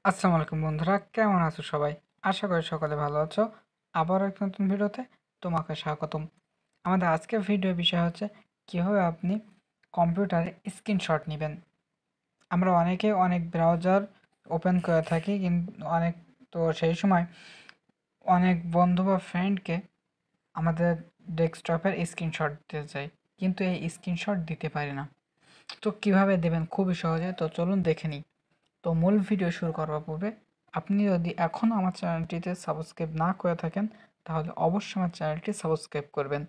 আসসালামু আলাইকুম বন্ধুরা, কেমন আছো সবাই? আশা করি সকলে ভালো আছো। আবার এক নতুন ভিডিওতে তোমাকে স্বাগতম। আমাদের আজকের ভিডিওর বিষয় হচ্ছে কীভাবে আপনি কম্পিউটারে স্ক্রিনশট নেবেন। আমরা অনেকে অনেক ব্রাউজার ওপেন করে থাকি, কিন্তু সেই সময় অনেক বন্ধু বা ফ্রেন্ডকে আমাদের ডেস্কটপের স্ক্রিনশট দিতে চাই, কিন্তু এই স্ক্রিনশট দিতে পারি না। তো কিভাবে দেবেন? খুবই সহজে। তো চলুন দেখে নিই। তো মূল ভিডিও শুরু করার পূর্বে আপনি যদি এখনও আমার চ্যানেলটিতে সাবস্ক্রাইব না করে থাকেন, তাহলে অবশ্যই আমার চ্যানেলটি সাবস্ক্রাইব করবেন।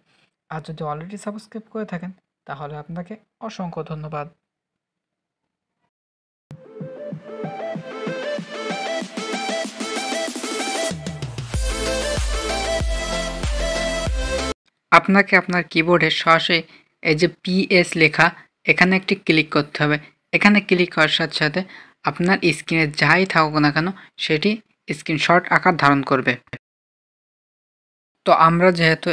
আর যদি অলরেডি সাবস্ক্রাইব করে থাকেন, তাহলে আপনাকে অসংখ্য ধন্যবাদ। আপনাকে আপনার কিবোর্ডে সরাসরি এই যে PS লেখা, এখানে একটি ক্লিক করতে হবে। এখানে ক্লিক করার সাথে সাথে আপনার স্ক্রিনে যাই থাকুক না কেন, সেটি স্ক্রিনশট আকার ধারণ করবে। তো আমরা যেহেতু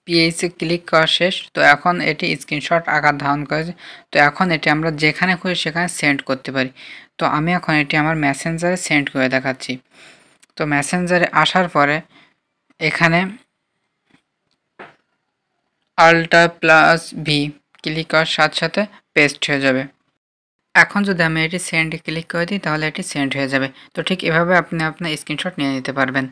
পিএইচে ক্লিক করা শেষ, তো এখন এটি স্ক্রিনশট আকার ধারণ করেছে। তো এখন এটি আমরা যেখানে খুশি সেখানে সেন্ড করতে পারি। তো আমি এখন এটি আমার মেসেঞ্জারে সেন্ড করে দেখাচ্ছি। তো মেসেঞ্জারে আসার পরে এখানে Alt+V ক্লিক করার সাথে সাথে পেস্ট হয়ে যাবে। এখন যদি আমি এটি সেন্ডে ক্লিক করে দিই, তাহলে এটি সেন্ড হয়ে যাবে। তো ঠিক এভাবে আপনি আপনার স্ক্রিনশট নিয়ে নিতে পারবেন।